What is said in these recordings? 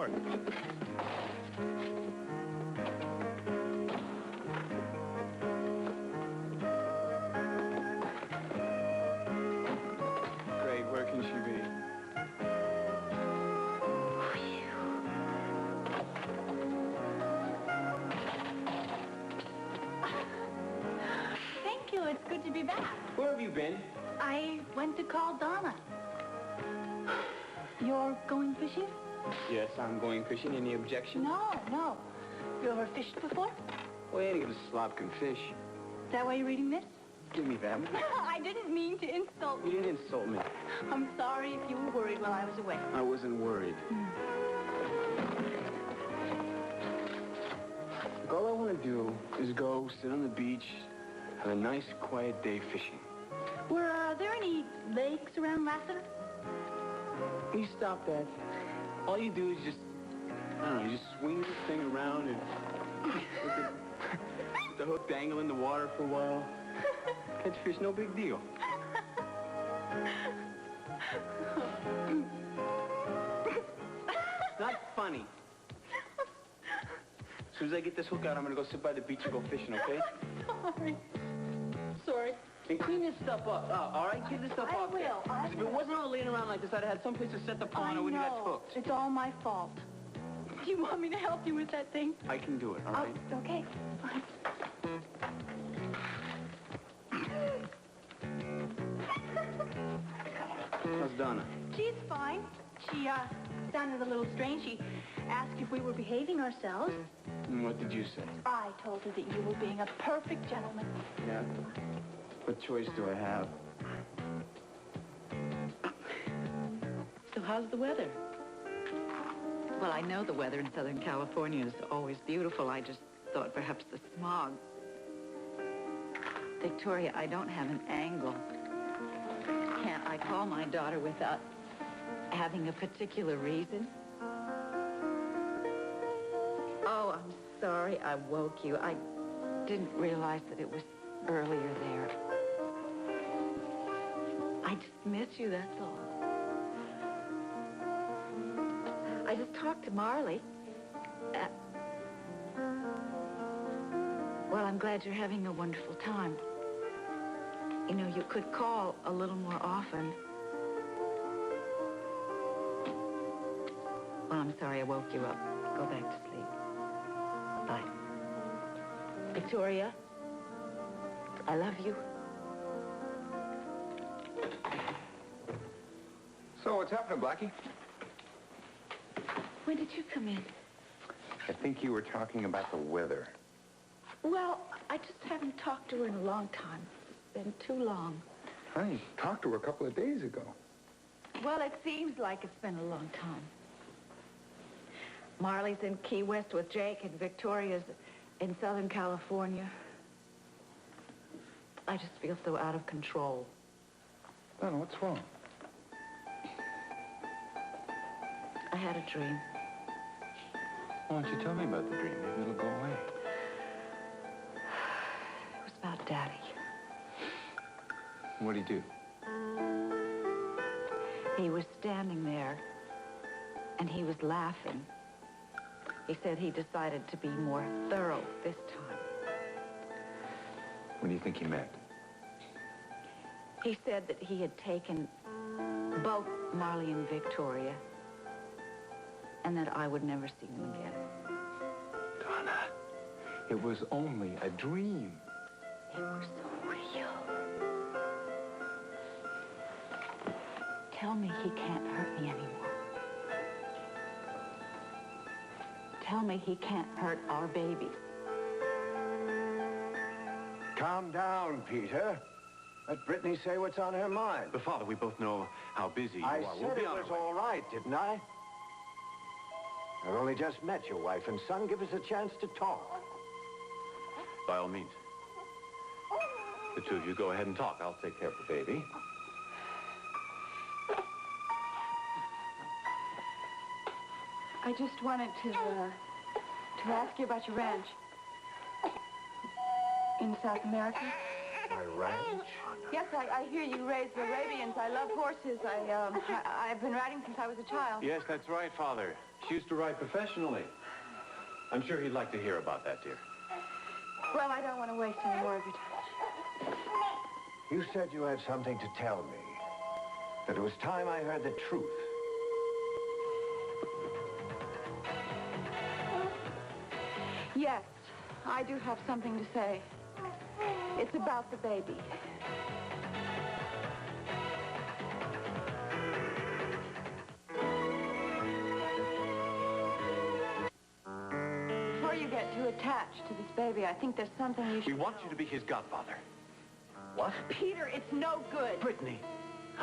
Great, where can she be? Thank you, it's good to be back. Where have you been? I went to call Donna. You're going fishing? Yes, I'm going fishing. Any objection? No. You ever fished before? Well, any of the slop can fish. Is that why you're reading this? Give me that. I didn't mean to insult You you. didn't insult me. I'm sorry if you were worried while I was away. I wasn't worried. Look, all I want to do is go sit on the beach, have a nice, quiet day fishing. Were there any lakes around Lassiter? You stop that. All you do is just, I don't know, you just swing this thing around and let the hook dangle in the water for a while. Catch fish, no big deal. It's not funny. As soon as I get this hook out, I'm going to go sit by the beach and go fishing, okay? Sorry. And clean this stuff up, all right? Clean this stuff I up. will. If it wasn't all laying around like this, I'd have had someplace to set the pawn or when you got hooked. It's all my fault. Do you want me to help you with that thing? I can do it, all right? Oh, okay. Fine. How's Donna? She's fine. She sounded a little strange. She asked if we were behaving ourselves. And what did you say? I told her that you were being a perfect gentleman. Yeah? What choice do I have? So how's the weather? Well, I know the weather in Southern California is always beautiful. I just thought perhaps the smog. Victoria, I don't have an angle. Can't I call my daughter without having a particular reason? Oh, I'm sorry I woke you. I didn't realize that it was earlier there. I just miss you, that's all. I just talked to Marley. Well, I'm glad you're having a wonderful time. You know, you could call a little more often. Well, I'm sorry I woke you up. Go back to sleep. Bye. Victoria, I love you. So what's happening, Blackie? When did you come in? I think you were talking about the weather. Well, I just haven't talked to her in a long time. It's been too long. Honey, talked to her a couple of days ago. Well, it seems like it's been a long time. Marley's in Key West with Jake, and Victoria's in Southern California. I just feel so out of control. Donna, what's wrong? I had a dream. Why don't you tell me about the dream? Maybe it'll go away. It was about Daddy. What'd he do? He was standing there, and he was laughing. He said he decided to be more thorough this time. What do you think he meant? He said that he had taken both Marley and Victoria, and that I would never see them again. Donna, it was only a dream. They were so real. Tell me he can't hurt me anymore. Tell me he can't hurt our babies. Calm down, Peter. Let Brittany say what's on her mind. But, Father, we both know how busy you I are. said it was all right, didn't I? I've only just met your wife and son. Give us a chance to talk. By all means. The two of you go ahead and talk. I'll take care of the baby. I just wanted to ask you about your ranch in South America. My ranch? Yes, I hear you raise Arabians. I love horses. I've been riding since I was a child. Yes, that's right, Father. used to ride professionally. I'm sure he'd like to hear about that, dear. Well, I don't want to waste any more of your time. You said you had something to tell me. That it was time I heard the truth. Yes, I do have something to say. It's about the baby. Before you get too attached to this baby, I think there's something you should We want know. you to be his godfather. What? Peter, it's no good. Brittany,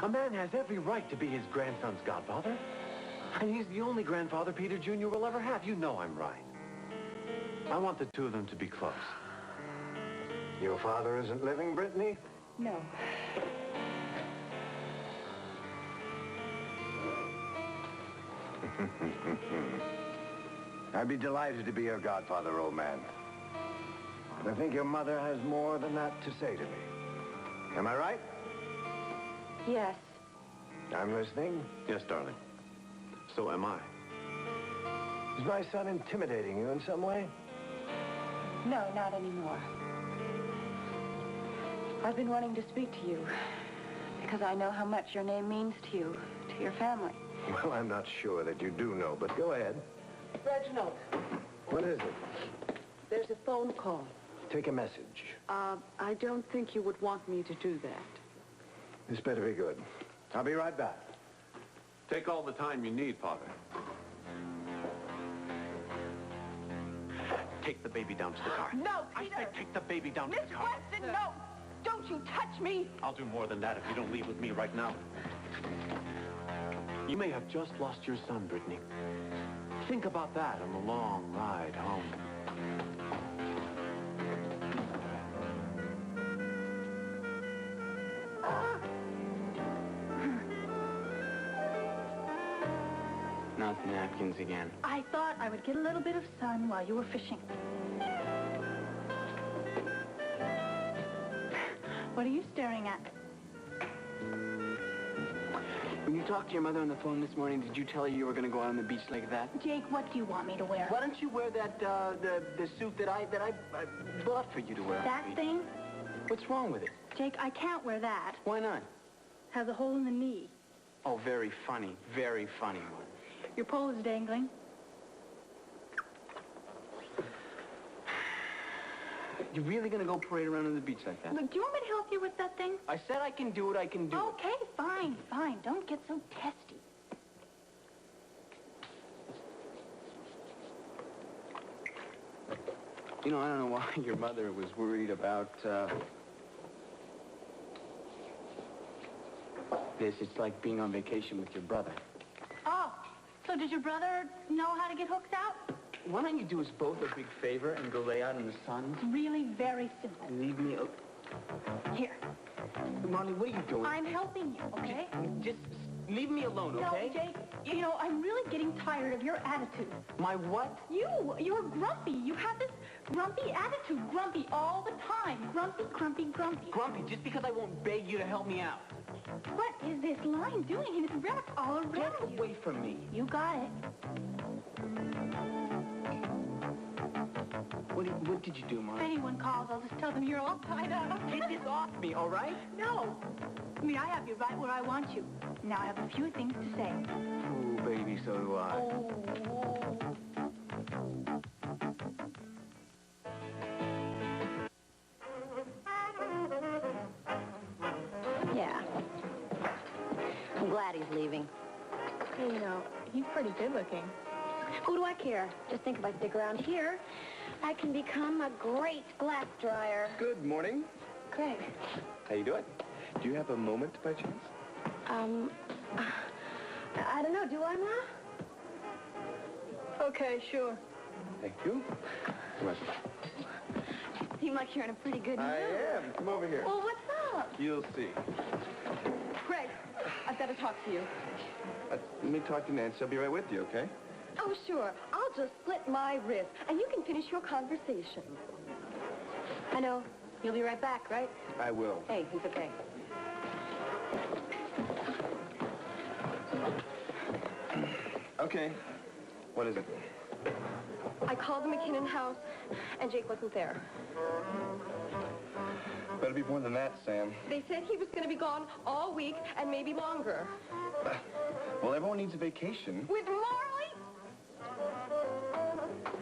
a man has every right to be his grandson's godfather. And he's the only grandfather Peter Jr. will ever have. You know I'm right. I want the two of them to be close. Your father isn't living, Brittany? No. I'd be delighted to be your godfather, old man. But I think your mother has more than that to say to me. Am I right? Yes. I'm listening. Yes, darling. So am I. Is my son intimidating you in some way? No, not anymore. I've been wanting to speak to you because I know how much your name means to you, to your family. Well, I'm not sure that you do know, but go ahead. Reginald, What is it? there's a phone call. Take a message. I don't think you would want me to do that. This better be good. I'll be right back. Take all the time you need, Father. Take the baby down to the car. No, I Peter! said take the baby down to Miss the car. Weston, no! Don't you touch me! I'll do more than that if you don't leave with me right now. You may have just lost your son, Brittany. Think about that on the long ride home. Not the napkins again. I thought I would get a little bit of sun while you were fishing. What are you staring at? When you talked to your mother on the phone this morning, did you tell her you were going to go out on the beach like that? Jake, what do you want me to wear? Why don't you wear that, the suit that I bought for you to wear? on the That beach? thing? What's wrong with it? Jake, I can't wear that. Why not? Has a hole in the knee. Oh, very funny one. Your pole is dangling. You're really going to go parade around on the beach like that? Look, do you want me to help you with that thing? I said I can do it, I can do it. Okay, fine, fine. Don't get so testy. You know, I don't know why your mother was worried about, this. It's like being on vacation with your brother. Oh, so does your brother know how to get hooks out? Why don't you do us both a big favor and go lay out in the sun? It's really very simple. And leave me... Here, Marley, what are you doing? I'm helping you, okay? Just leave me alone, okay? No, Jake, you know, I'm really getting tired of your attitude. My what? You're grumpy. You have this grumpy attitude. Grumpy all the time. Grumpy, grumpy, grumpy. Grumpy, just because I won't beg you to help me out. What is this line doing? And it's wrapped all Get around you. away from me. You got it. What did you do, If Marley? anyone calls, I'll just tell them you're all tied up. Get this off me, all right? No. I mean, I have you right where I want you. Now I have a few things to say. Ooh, baby, so do I. Oh. Yeah. I'm glad he's leaving. Hey, you know, he's pretty good looking. Who do I care? Just think if I stick around here, I can become a great glass dryer. Good morning. Craig. How you doing? Do you have a moment by chance? I don't know, do I, Ma? Okay, sure. Thank you. Come on. Seem like you're in a pretty good mood. I am. Come over here. Well, what's up? You'll see. Craig, I've got to talk to you. Let me talk to Nancy. I'll be right with you, okay? Oh, sure. I'll just split my wrist, and you can finish your conversation. I know. You'll be right back, right? I will. Hey, it's okay. Okay. What is it? I called the McKinnon house, and Jake wasn't there. Better be more than that, Sam. They said he was going to be gone all week and maybe longer. Well, everyone needs a vacation. With Marley?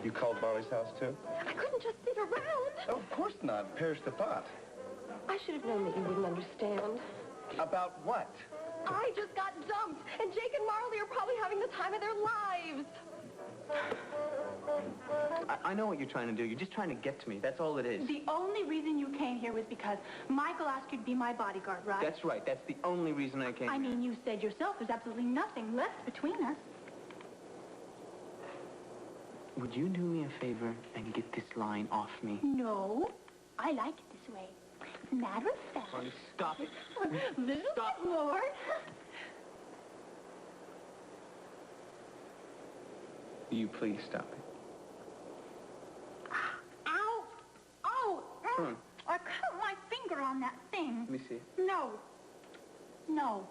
You called Marley's house, too? I couldn't just sit around. Oh, of course not. Perish the thought. I should have known that you wouldn't understand. About what? I just got dumped, and Jake and Marley are probably having the time of their lives. I know what you're trying to do. You're just trying to get to me. That's all it is. The only reason you came here was because Michael asked you to be my bodyguard, right? That's right. That's the only reason I came. I mean, you said yourself there's absolutely nothing left between us. Would you do me a favor and get this line off me? No, I like it this way. As a matter of fact. Oh, stop it. A little Stop. bit more. Will you please stop it? Ow! Oh! Hmm. I cut my finger on that thing. Let me see. No. No.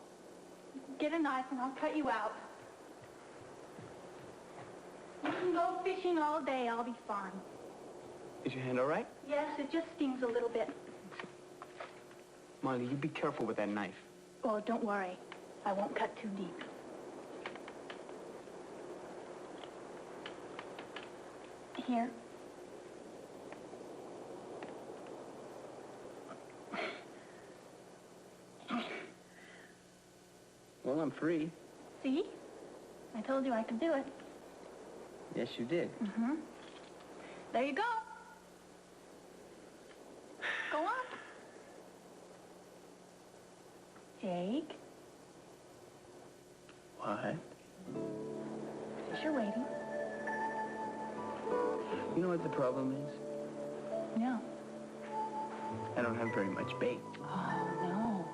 Get a knife and I'll cut you out. You can go fishing all day. I'll be fine. Is your hand all right? Yes, it just stings a little bit. Marley, you be careful with that knife. Oh, don't worry. I won't cut too deep. Here. Well, I'm free. See? I told you I could do it. Yes, you did. Mm-hmm. There you go. Go on. Jake, What? you're waiting. You know what the problem is? No. I don't have very much bait. Oh, no.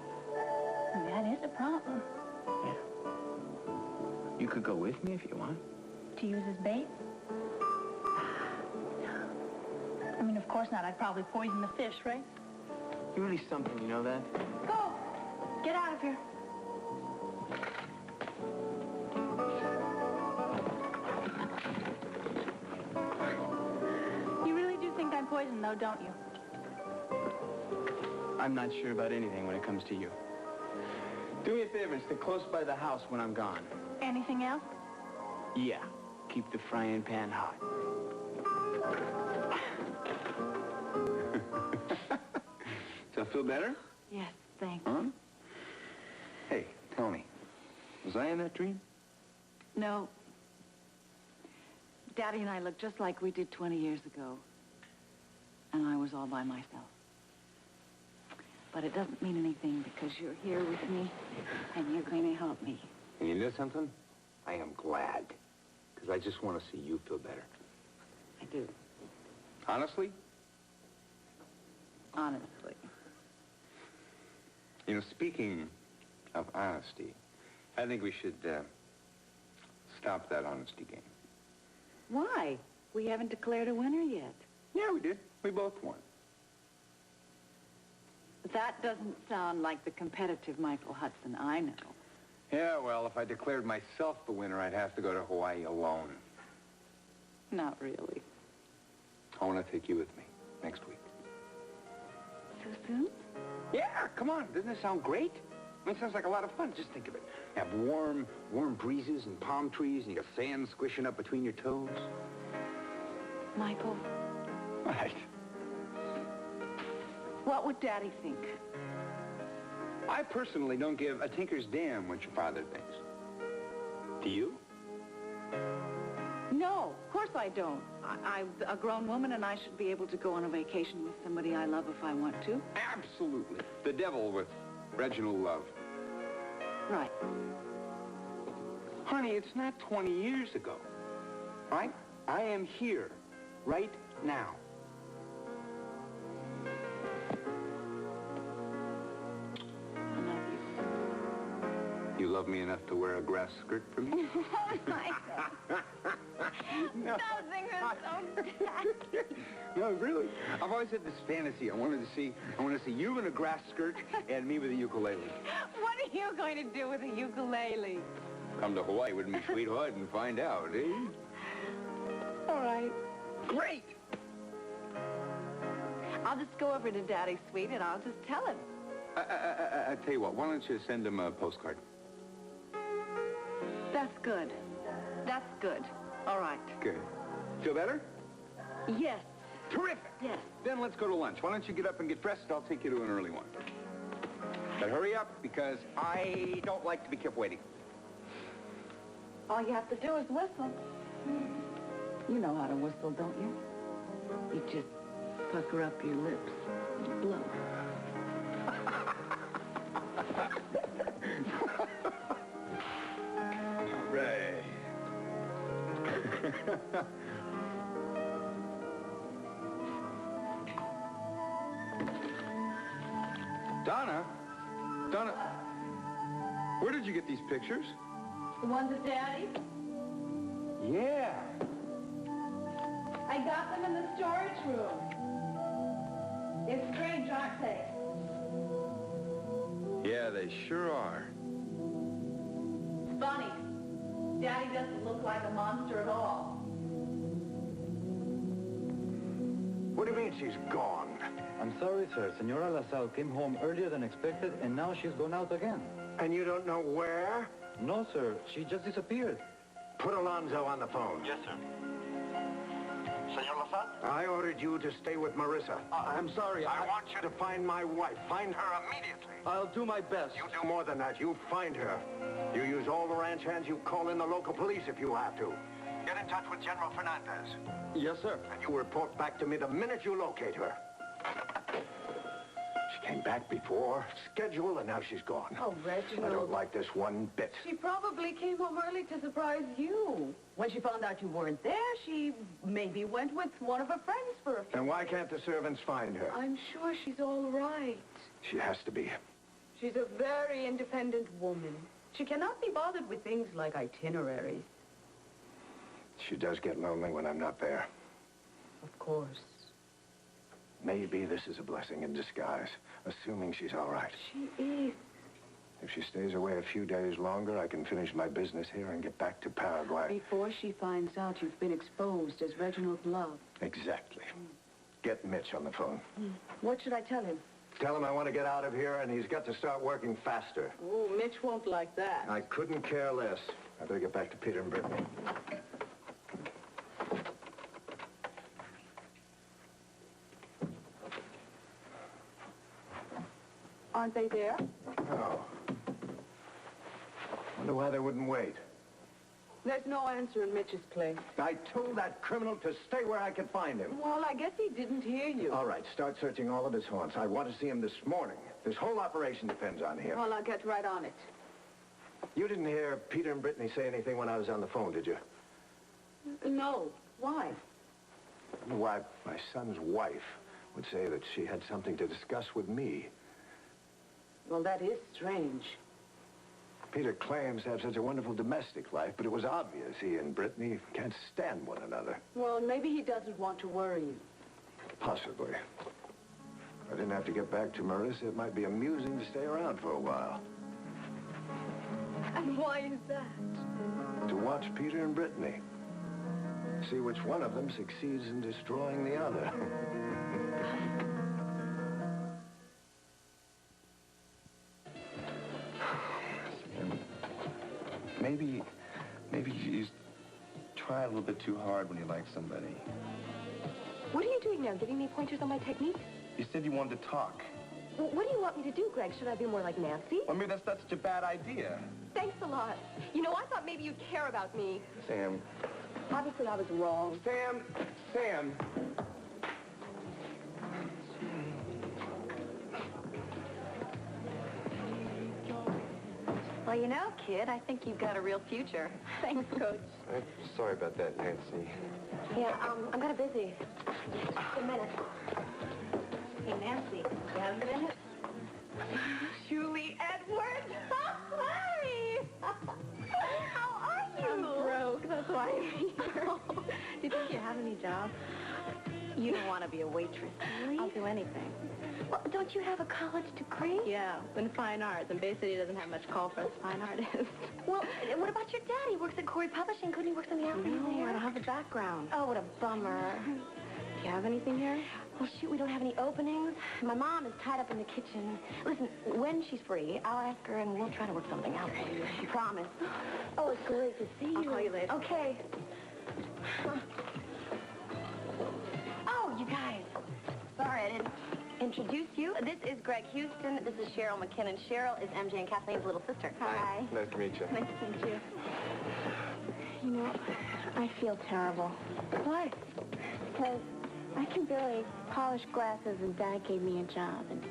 That is a problem. Yeah. You could go with me if you want. To use as bait? I mean, of course not. I'd probably poison the fish, right? You're really something, you know that? Go. Get out of here. You really do think I'm poisoned, though, don't you? I'm not sure about anything when it comes to you. Do me a favor and stay close by the house when I'm gone. Anything else? Yeah. Keep the frying pan hot. So feel better? Yes, thank you. Huh? Hey, tell me, was I in that dream? No. Daddy and I look just like we did 20 years ago. And I was all by myself. But it doesn't mean anything because you're here with me and you're going to help me. And you know something? I am glad. Because I just want to see you feel better. I do, Honestly? honestly. You know, speaking of honesty, I think we should stop that honesty game. Why? We haven't declared a winner yet. Yeah, we did. We both won. That doesn't sound like the competitive Michael Hudson I know. Yeah, well, if I declared myself the winner, I'd have to go to Hawaii alone. Not really. I want to take you with me next week. So soon? Yeah, come on. Doesn't it sound great? I mean, it sounds like a lot of fun. Just think of it. You have warm breezes and palm trees, and you got sand squishing up between your toes. Michael, Right. what would Daddy think? I personally don't give a tinker's damn what your father thinks. Do you? No, of course I don't. I'm a grown woman and I should be able to go on a vacation with somebody I love if I want to. Absolutely. The devil with Reginald Love. Right. Honey, it's not 20 years ago. Right? I am here, right now. I love you. You love me enough to wear a grass skirt for me? Oh, Michael. No. Something is so bad. No, really. I've always had this fantasy. I wanted to see you in a grass skirt and me with a ukulele. What are you going to do with a ukulele? Come to Hawaii with me, sweetheart, and find out, eh? Great! I'll just go over to Daddy's suite and I'll just tell him. I tell you what, why don't you send him a postcard? That's good. That's good. All right. Good. Feel better? Yes. Terrific! Yes. Then let's go to lunch. Why don't you get up and get dressed? I'll take you to an early one. But hurry up, because I don't like to be kept waiting. All you have to do is whistle. You know how to whistle, don't you? You just pucker up your lips and blow. Right. Donna? Donna, where did you get these pictures? The ones of Daddy? Yeah. I got them in the storage room. They're strange, aren't they? Yeah, they sure are. Funny. Daddy doesn't look like a monster at all. What do you mean she's gone? I'm sorry, sir. Senora LaSalle came home earlier than expected, and now she's gone out again. And you don't know where? No, sir. She just disappeared. Put Alonzo on the phone. Yes, sir. Senor LaSalle? I ordered you to stay with Marissa. I'm sorry. I want you to find my wife. Find her immediately. I'll do my best. You do more than that. You find her. You use all the ranch hands. You call in the local police if you have to. Get in touch with General Fernandez. Yes, sir. And you report back to me the minute you locate her. She came back before schedule, and now she's gone. Oh, Reginald. I don't like this one bit. She probably came home early to surprise you. When she found out you weren't there, she maybe went with one of her friends for a few... And why can't the servants find her? I'm sure she's all right. She has to be. She's a very independent woman. She cannot be bothered with things like itineraries. She does get lonely when I'm not there. Of course. Maybe this is a blessing in disguise, assuming she's all right. She is. If she stays away a few days longer, I can finish my business here and get back to Paraguay. Before she finds out you've been exposed as Reginald's love. Exactly. Get Mitch on the phone. What should I tell him? Tell him I want to get out of here, and he's got to start working faster. Oh, Mitch won't like that. I couldn't care less. I better get back to Peter and Brittany. Aren't they there? Oh. Wonder why they wouldn't wait. There's no answer in Mitch's place. I told that criminal to stay where I could find him. Well, I guess he didn't hear you. All right, start searching all of his haunts. I want to see him this morning. This whole operation depends on him. Well, I'll get right on it. You didn't hear Peter and Brittany say anything when I was on the phone, did you? No. Why? Why, my son's wife would say that she had something to discuss with me. Well, that is strange. Peter claims to have such a wonderful domestic life, but it was obvious he and Brittany can't stand one another. Well, maybe he doesn't want to worry you. Possibly. If I didn't have to get back to Marissa, it might be amusing to stay around for a while. And why is that? To watch Peter and Brittany. See which one of them succeeds in destroying the other. Maybe you try a little bit too hard when you like somebody. What are you doing now? Giving me pointers on my technique? You said you wanted to talk. Well, what do you want me to do, Greg? Should I be more like Nancy? Well, maybe that's not such a bad idea. Thanks a lot. You know, I thought maybe you'd care about me. Sam. Obviously, I was wrong. Sam. Well, you know, kid, I think you've got a real future. Thanks, Coach. I'm sorry about that, Nancy. Yeah, I'm kind of busy. Just a minute. Hey, Nancy, you have a minute? Julie Edwards! Hi! How are you? I'm broke. That's why I'm here. Do you think you have any job? You don't want to be a waitress, really? I'll do anything. Well, don't you have a college degree? Yeah, in fine arts, and Bay City doesn't have much call for us fine artists. Well, what about your dad? He works at Corey Publishing. Couldn't he work something else? No, I don't have the background. Oh, what a bummer. Do you have anything here? Well, shoot, we don't have any openings. My mom is tied up in the kitchen. Listen, when she's free, I'll ask her and we'll try to work something out for you. I promise. Oh, it's great to see you. I'll call you later. Okay. Oh, you guys. Sorry, I didn't introduce you. This is Greg Houston. This is Cheryl McKinnon. Cheryl is MJ and Kathleen's little sister. Hi. Nice to meet you. Nice to meet you. You know, I feel terrible. Why? Because I can barely polish glasses and Dad gave me a job. And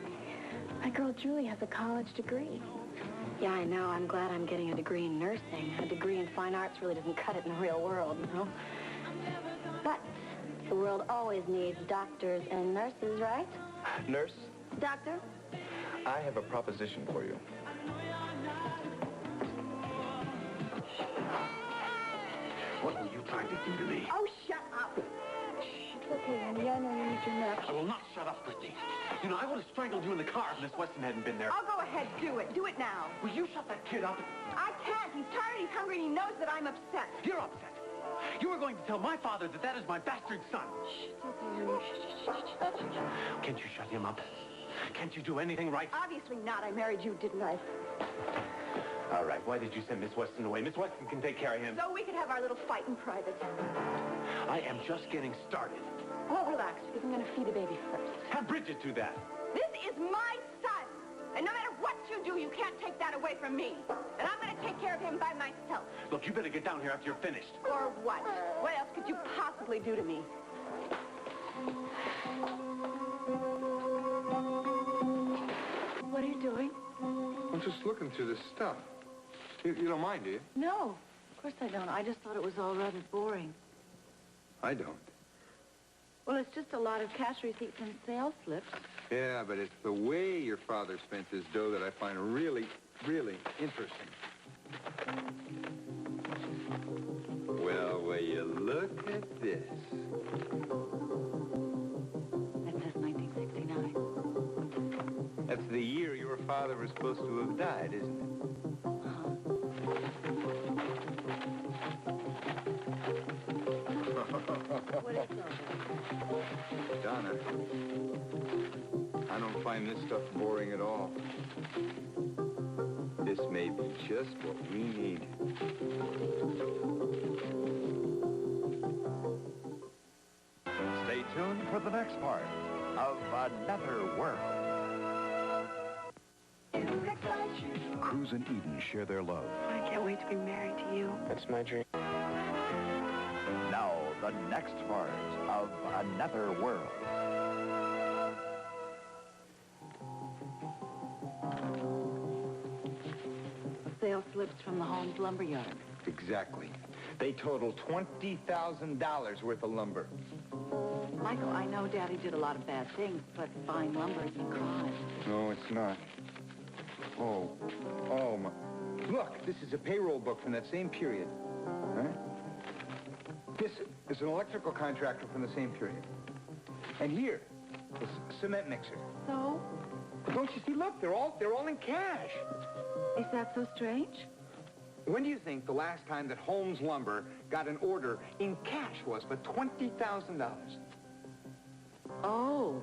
my girl Julie has a college degree. Yeah, I know. I'm glad I'm getting a degree in nursing. A degree in fine arts really doesn't cut it in the real world, you know? But the world always needs doctors and nurses, right? Nurse, Doctor? I have a proposition for you. What were you trying to do to me? Oh, shut up. Okay, honey, I know you need your nurse. I will not shut up, Christy. You know, I would have strangled you in the car if Miss Weston hadn't been there. I'll go ahead, do it. Do it now. Will you shut that kid up? I can't. He's tired, he's hungry, and he knows that I'm upset. You're upset. You were going to tell my father that that is my bastard son. Can't you shut him up? Can't you do anything right? Obviously not. I married you, didn't I? All right, why did you send Miss Weston away? Miss Weston can take care of him. So we could have our little fight in private. I am just getting started. Well, relax, because I'm going to feed the baby first. Have Bridget do that. This is my son. And no matter what you do, you can't take that away from me. And I'm going to take care of him by myself. Look, you better get down here after you're finished. Or what? What else could you possibly do to me? What are you doing? I'm just looking through this stuff. You don't mind, do you? No, of course I don't. I just thought it was all rather boring. I don't. Well, it's just a lot of cash receipts and sales slips. Yeah, but it's the way your father spent his dough that I find really, really interesting. Well, will you look at this? It says 1969. That's the year your father was supposed to have died, isn't it? What is it? Donna, I don't find this stuff boring at all. This may be just what we need. Stay tuned for the next part of Another World. Cruz and Eden share their love. I can't wait to be married to you. That's my dream. Now, the next part of Another World. Sales slips from the Holmes lumber yard. Exactly. They total $20,000 worth of lumber. Michael, I know Daddy did a lot of bad things, but buying lumber is a crime. No, it's not. Oh, my. Look, this is a payroll book from that same period. Huh? This is an electrical contractor from the same period. And here, is a cement mixer. So? Don't you see? Look, they're all in cash. Is that so strange? When do you think the last time that Holmes Lumber got an order in cash was for $20,000? Oh.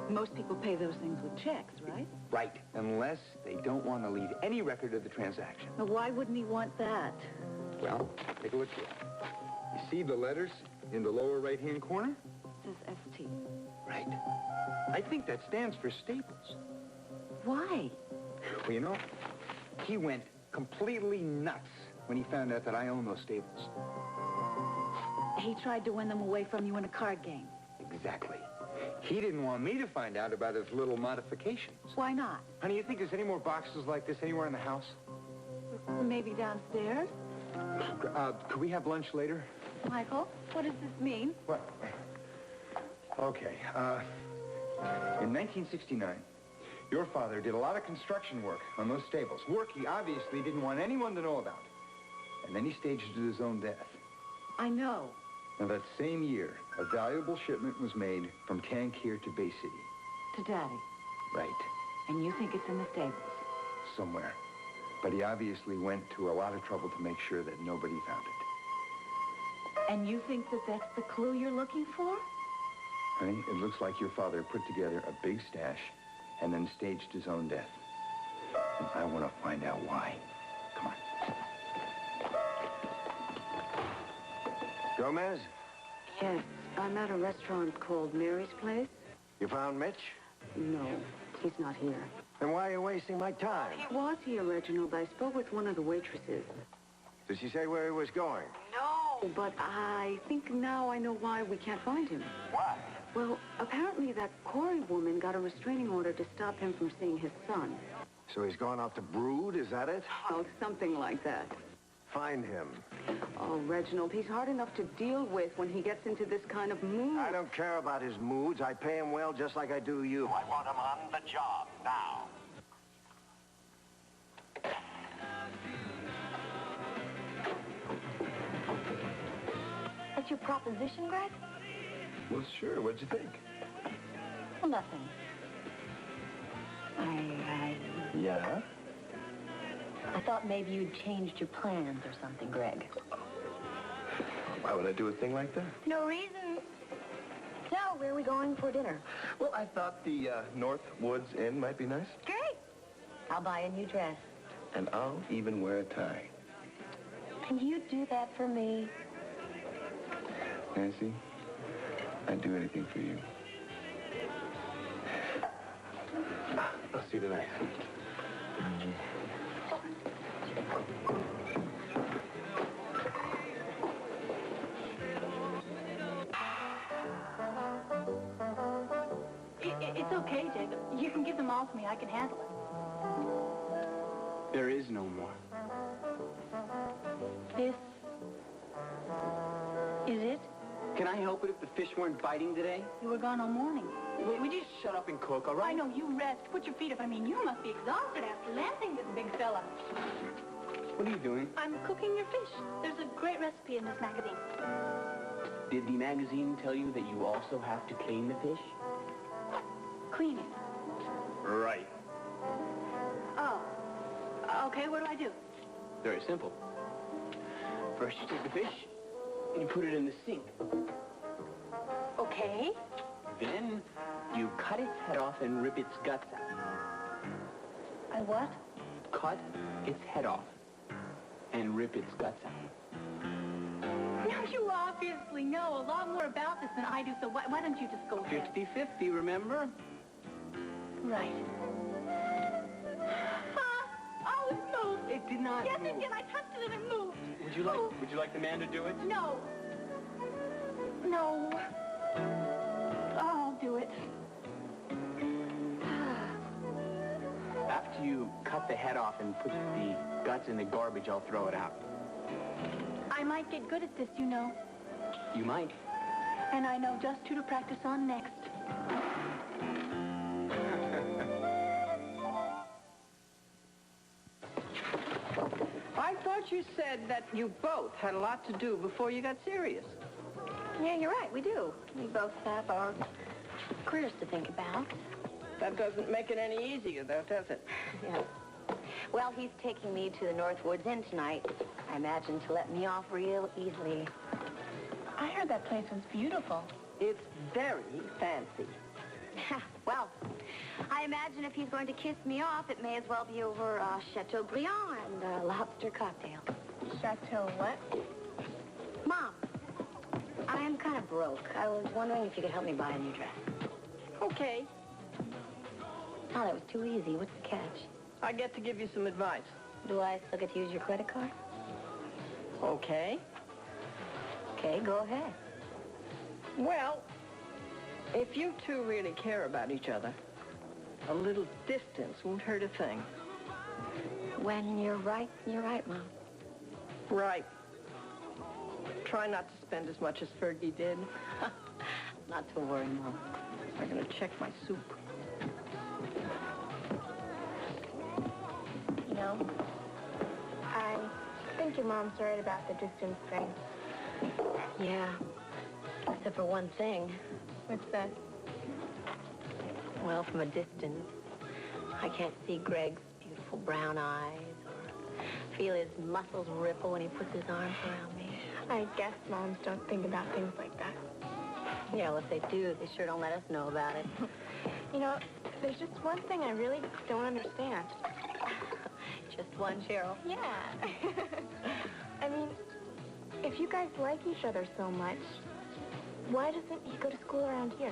Most people pay those things with checks, right? Right, unless they don't want to leave any record of the transaction. Now, why wouldn't he want that? Well, take a look here. You see the letters in the lower right-hand corner? It says ST. Right. I think that stands for Staples. Why? Well, you know, he went completely nuts when he found out that I own those Staples. He tried to win them away from you in a card game. Exactly. He didn't want me to find out about his little modifications. Why not? Honey, you think there's any more boxes like this anywhere in the house? Maybe downstairs? Could we have lunch later? Michael, what does this mean? What? Okay, in 1969, your father did a lot of construction work on those stables. Work he obviously didn't want anyone to know about. And then he staged his own death. I know. Now, that same year, a valuable shipment was made from Tangier to Bay City. To Daddy. Right. And you think it's in the stables? Somewhere. But he obviously went to a lot of trouble to make sure that nobody found it. And you think that that's the clue you're looking for? Honey, it looks like your father put together a big stash and then staged his own death. And I want to find out why. Come on. Gomez, Yes, I'm at a restaurant called Mary's Place. you found Mitch? No, he's not here. Then why are you wasting my time? He was here, Reginald. I spoke with one of the waitresses. Did she say where he was going? No, but I think now I know why we can't find him. Why? Well, apparently that Corey woman got a restraining order to stop him from seeing his son. So he's gone out to brood, is that it? Oh, something like that. Find him. Oh, Reginald, he's hard enough to deal with when he gets into this kind of mood. I don't care about his moods. I pay him well just like I do you. I want him on the job now. What's your proposition, Greg? Well, sure. What'd you think? Well, nothing. Yeah? I thought maybe you'd changed your plans or something, Greg. Why would I do a thing like that? No reason. So, where are we going for dinner? Well, I thought the North Woods Inn might be nice. Great. I'll buy a new dress. And I'll even wear a tie. Can you do that for me? Nancy, I'd do anything for you. I'll see you tonight. It's okay, Jacob. You can give them all to me. I can handle it. There is no more. This is it? Can I help it if the fish weren't biting today? You were gone all morning. Would you shut up and cook, all right? I know, you rest. Put your feet up. I mean, you must be exhausted after landing this big fella. What are you doing? I'm cooking your fish. There's a great recipe in this magazine. Did the magazine tell you that you also have to clean the fish? Clean it. Right. Oh. Okay, what do I do? Very simple. First you take the fish and you put it in the sink. Okay. Then you cut its head off and rip its guts out. I what? Cut its head off and rip its guts out. Now, you obviously know a lot more about this than I do, so why don't you just go ahead? 50-50, remember? Right. Oh, it moved. It did not Yes, move. it did. I touched it and it moved. Would you like the man to do it? No. No. I'll do it. After you cut the head off and put the guts in the garbage, I'll throw it out. I might get good at this, you know. You might. And I know just who to practice on next. I thought you said that you both had a lot to do before you got serious. Yeah, you're right. We do. We both have our careers to think about. That doesn't make it any easier, though, does it? Yeah. Well, he's taking me to the North Woods Inn tonight. I imagine to let me off real easily. I heard that place was beautiful. It's very fancy. Well, I imagine if he's going to kiss me off, it may as well be over Chateaubriand and a lobster cocktail. Chateau what? Mom, I am kind of broke. I was wondering if you could help me buy a new dress. Okay. Oh, that was too easy. What's the catch? I get to give you some advice. Do I still get to use your credit card? Okay. Okay, go ahead. Well, if you two really care about each other, a little distance won't hurt a thing. When you're right, Mom. Right. Try not to spend as much as Fergie did. Not to worry, Mom. I'm going to check my soup. You know, I think your mom's right about the distance thing. Yeah, Except for one thing. What's that? Well, from a distance, I can't see Greg's beautiful brown eyes or feel his muscles ripple when he puts his arms around me. I guess moms don't think about things like that. Yeah, well, if they do, they sure don't let us know about it. You know, there's just one thing I really don't understand. Just one, Cheryl. Yeah. I mean, if you guys like each other so much, why doesn't he go to school around here?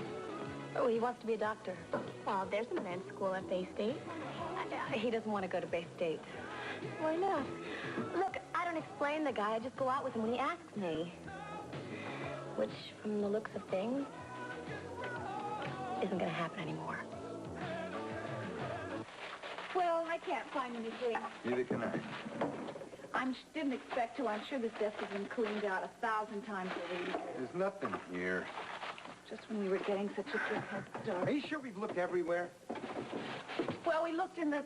Oh, he wants to be a doctor. Well, there's a men's school at Bay State. He doesn't want to go to Bay State. Why not? Look, I don't explain the guy. I just go out with him when he asks me. Which, from the looks of things, isn't going to happen anymore. Well, I can't find anything. Neither can I. Didn't expect to. I'm sure this desk has been cleaned out 1,000 times over the years. There's nothing here. Just when we were getting such a good head start. Are you sure we've looked everywhere? Well, we looked in the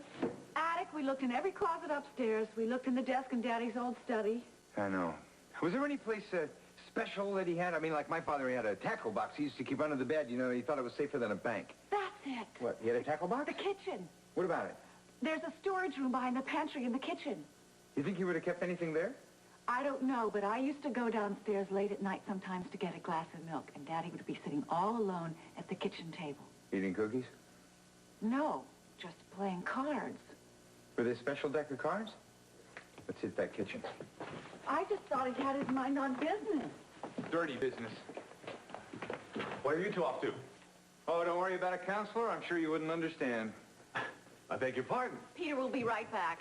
attic. We looked in every closet upstairs. We looked in the desk in Daddy's old study. I know. Was there any place special that he had? I mean, like my father, he had a tackle box he used to keep under the bed. You know, he thought it was safer than a bank. That's it. What, he had a tackle box? The kitchen. What about it? There's a storage room behind the pantry in the kitchen. You think he would have kept anything there? I don't know, but I used to go downstairs late at night sometimes to get a glass of milk, and Daddy would be sitting all alone at the kitchen table. Eating cookies? No, just playing cards. Were they a special deck of cards? Let's hit that kitchen. I just thought he had his mind on business. Dirty business. Where are you two off to? Oh, don't worry about a counselor. I'm sure you wouldn't understand. I beg your pardon. Peter will be right back.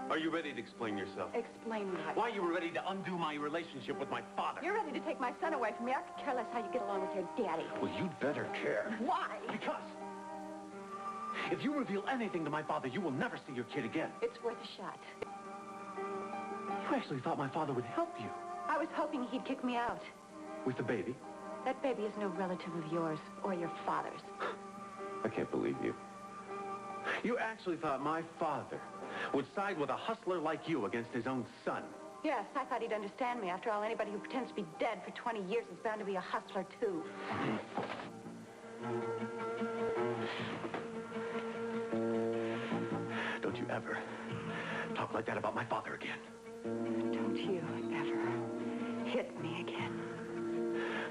Are you ready to explain yourself? Explain what? Why you were ready to undo my relationship with my father? You're ready to take my son away from me. I could care less how you get along with your daddy. Well, you'd better care. Why? Because if you reveal anything to my father, you will never see your kid again. It's worth a shot. You actually thought my father would help you. I was hoping he'd kick me out. With the baby? That baby is no relative of yours or your father's. I can't believe you. You actually thought my father would side with a hustler like you against his own son. Yes, I thought he'd understand me. After all, anybody who pretends to be dead for 20 years is bound to be a hustler, too. Don't you ever talk like that about my father again. Don't you ever hit me again.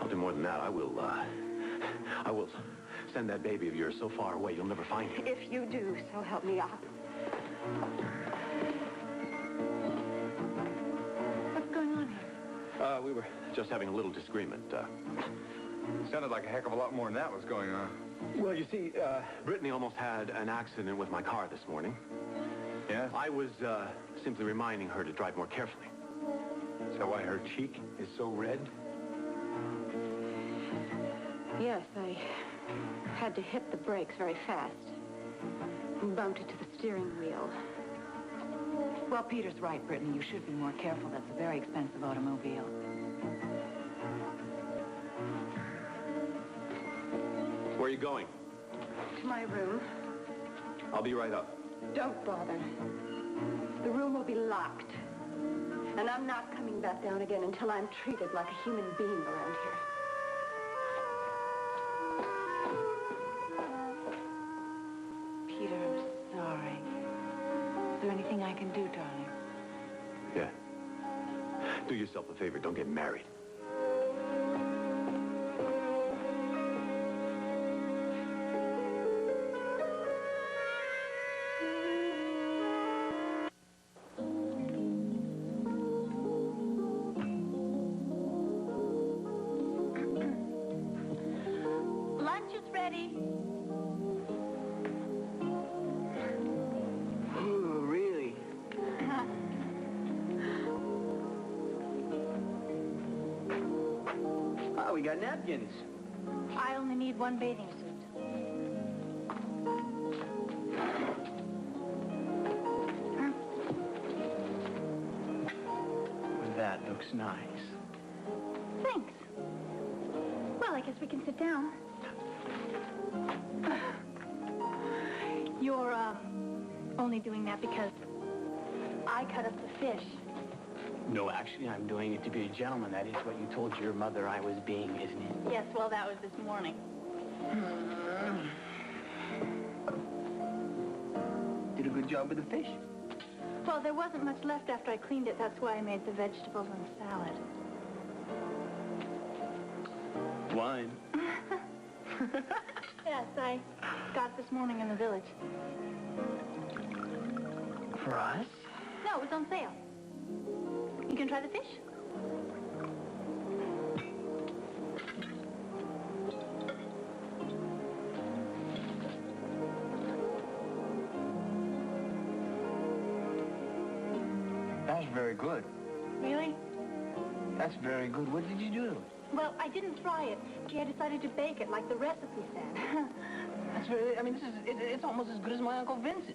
I'll do more than that. I will send that baby of yours so far away you'll never find him. If you do, so help me out. What's going on here? We were just having a little disagreement. Sounded like a heck of a lot more than that was going on. Well, you see, Brittany almost had an accident with my car this morning. Yeah? I was simply reminding her to drive more carefully. Is that why her cheek is so red? Yes, I had to hit the brakes very fast and bumped it to the steering wheel. Well, Peter's right, Brittany. You should be more careful. That's a very expensive automobile. Where are you going? To my room. I'll be right up. Don't bother. The room will be locked. And I'm not coming back down again until I'm treated like a human being around here. Peter, I'm sorry. Is there anything I can do, darling? Yeah. Do yourself a favor. Don't get married. Lunch is ready. Ooh, really? Oh, we got napkins. I only need one bathing suit. That looks nice. Thanks. Well, I guess we can sit down. You're, only doing that because I cut up the fish. No, actually, I'm doing it to be a gentleman. That is what you told your mother I was being, isn't it? Yes, well, that was this morning. Did a good job with the fish. Well, there wasn't much left after I cleaned it. That's why I made the vegetables and the salad. Wine. Yes, I got it this morning in the village. For us? No, it was on sale. You can try the fish? That's very good. Really? That's very good. What did you do? Well, I didn't fry it. Gee, I decided to bake it like the recipe said. That's very, I mean, it's almost as good as my Uncle Vince's.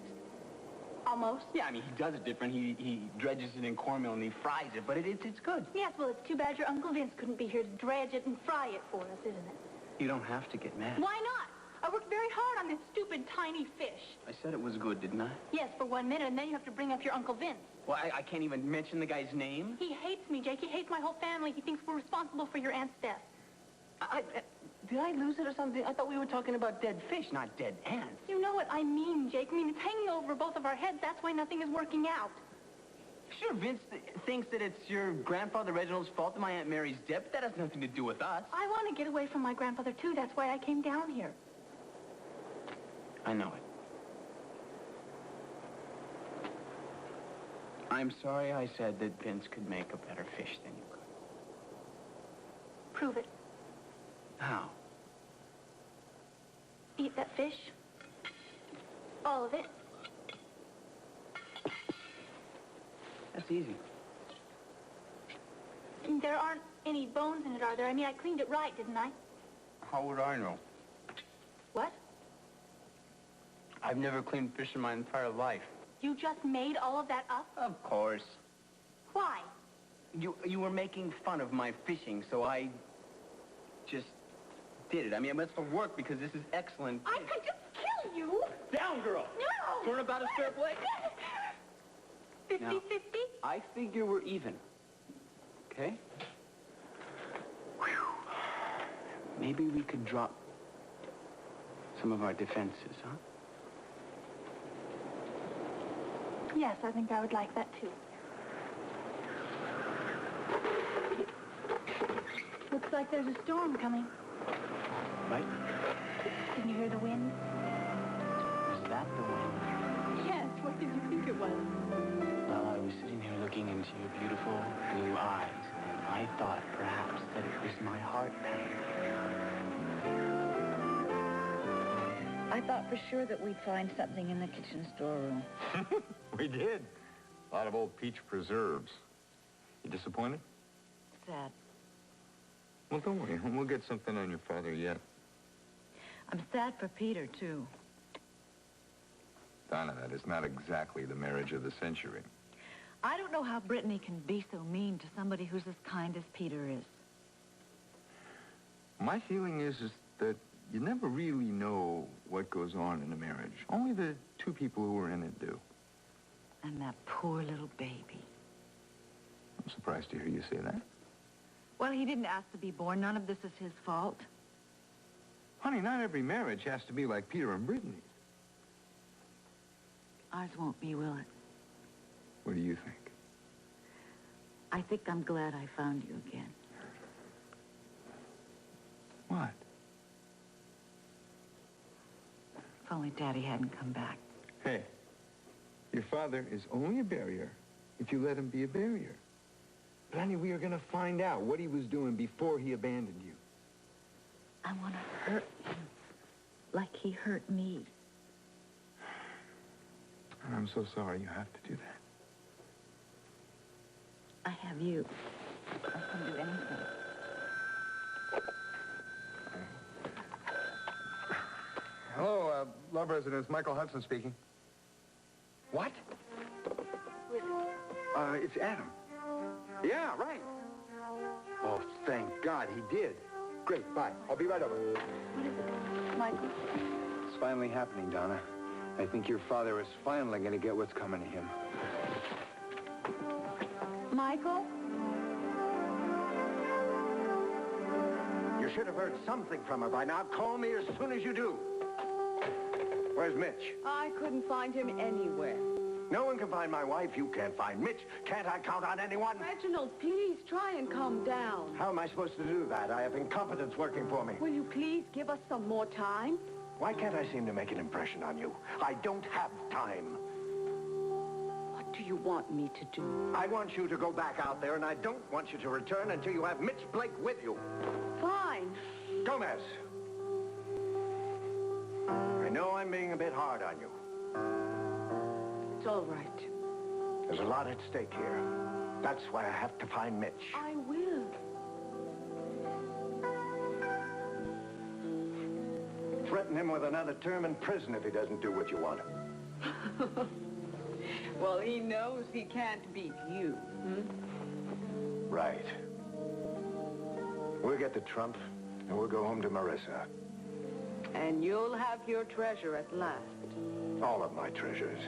Almost? Yeah, I mean, he does it different. He dredges it in cornmeal and he fries it, but it's good. Yes, well, it's too bad your Uncle Vince couldn't be here to dredge it and fry it for us, isn't it? You don't have to get mad. Why not? I worked very hard on this stupid tiny fish. I said it was good, didn't I? Yes, for 1 minute, and then you have to bring up your Uncle Vince. Well, I can't even mention the guy's name. He hates me, Jake. He hates my whole family. He thinks we're responsible for your aunt's death. Did I lose it or something? I thought we were talking about dead fish, not dead ants. You know what I mean, Jake. I mean, it's hanging over both of our heads. That's why nothing is working out. Sure, Vince thinks that it's your grandfather Reginald's fault that my Aunt Mary's dead, but that has nothing to do with us. I want to get away from my grandfather, too. That's why I came down here. I know it. I'm sorry I said that Vince could make a better fish than you could. Prove it. How? Eat that fish. All of it. That's easy. There aren't any bones in it, are there? I mean, I cleaned it right, didn't I? How would I know? What? I've never cleaned fish in my entire life. You just made all of that up? Of course. Why? You were making fun of my fishing, so I just did it. I mean, it's for work because this is excellent. I could just kill you. Down, girl. No. Turn about a fair play. 50-50? I figure we're even. Okay? Whew. Maybe we could drop some of our defenses, huh? Yes, I think I would like that, too. Looks like there's a storm coming. Right? Can you hear the wind? Was that the wind? Yes. What did you think it was? Well, I was sitting here looking into your beautiful blue eyes, and I thought perhaps that it was my heart pounding. I thought for sure that we'd find something in the kitchen storeroom. We did. A lot of old peach preserves. You disappointed? Sad. Well, don't worry. We'll get something on your father yet. I'm sad for Peter, too. Donna, that is not exactly the marriage of the century. I don't know how Brittany can be so mean to somebody who's as kind as Peter is. My feeling is that you never really know what goes on in a marriage. Only the two people who are in it do. And that poor little baby. I'm surprised to hear you say that. Well, he didn't ask to be born. None of this is his fault. Honey, not every marriage has to be like Peter and Brittany's. Ours won't be, will it? What do you think? I think I'm glad I found you again. What? If only Daddy hadn't come back. Hey, your father is only a barrier if you let him be a barrier. But, honey, we are going to find out what he was doing before he abandoned you. I want to hurt him like he hurt me. And I'm so sorry you have to do that. I have you. I can do anything. Hello, Love Residence. Michael Hudson speaking. What? It's Adam. Yeah, right. Oh, thank God he did. Great, bye. I'll be right over. What is it, Michael? It's finally happening, Donna. I think your father is finally going to get what's coming to him. Michael? You should have heard something from her by now. Call me as soon as you do. Where's Mitch? I couldn't find him anywhere. No one can find my wife. You can't find Mitch. Can't I count on anyone? Reginald, please try and calm down. How am I supposed to do that? I have incompetence working for me. Will you please give us some more time? Why can't I seem to make an impression on you? I don't have time. What do you want me to do? I want you to go back out there, and I don't want you to return until you have Mitch Blake with you. Fine. Gomez. I know I'm being a bit hard on you. It's all right. There's a lot at stake here. That's why I have to find Mitch. I will. Threaten him with another term in prison if he doesn't do what you want. Well, he knows he can't beat you. Right. We'll get the trump, and we'll go home to Marissa. And you'll have your treasure at last. All of my treasures.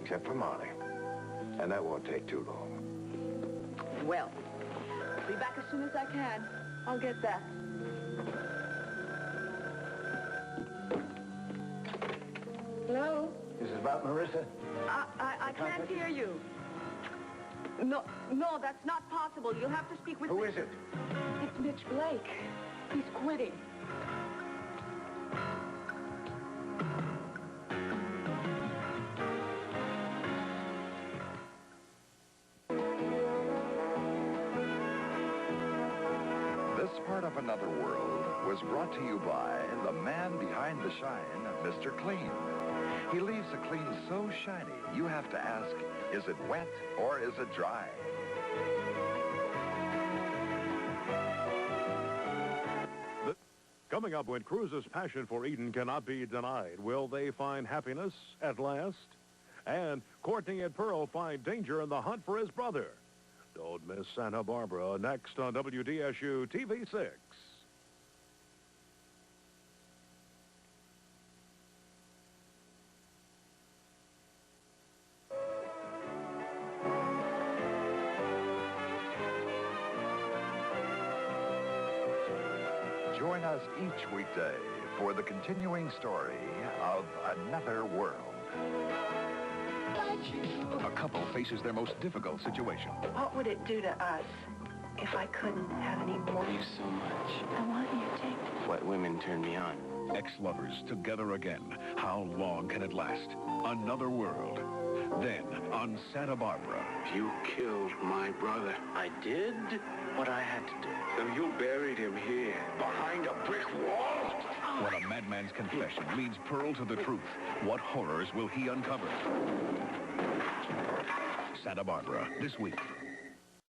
Except for Molly. And that won't take too long. Well, I'll be back as soon as I can. I'll get that. Hello? This is about Marissa? I can't hear you. No, that's not possible. You'll have to speak with... Who is it? It's Mitch Blake. He's quitting. This part of Another World was brought to you by the man behind the shine, Mr. Clean. He leaves a clean so shiny, you have to ask, is it wet or is it dry? Coming up, when Cruz's passion for Eden cannot be denied, will they find happiness at last? And Courtney and Pearl find danger in the hunt for his brother. Don't miss Santa Barbara, next on WDSU TV6. Join us each weekday for the continuing story of Another World. A couple faces their most difficult situation. What would it do to us if I couldn't have any more? You so much. I want you to. What women turn me on. Ex-lovers together again. How long can it last? Another World. Then, on Santa Barbara. You killed my brother. I did what I had to do. And you buried him here, behind a brick wall? When a madman's confession leads Pearl to the truth, what horrors will he uncover? Santa Barbara, this week.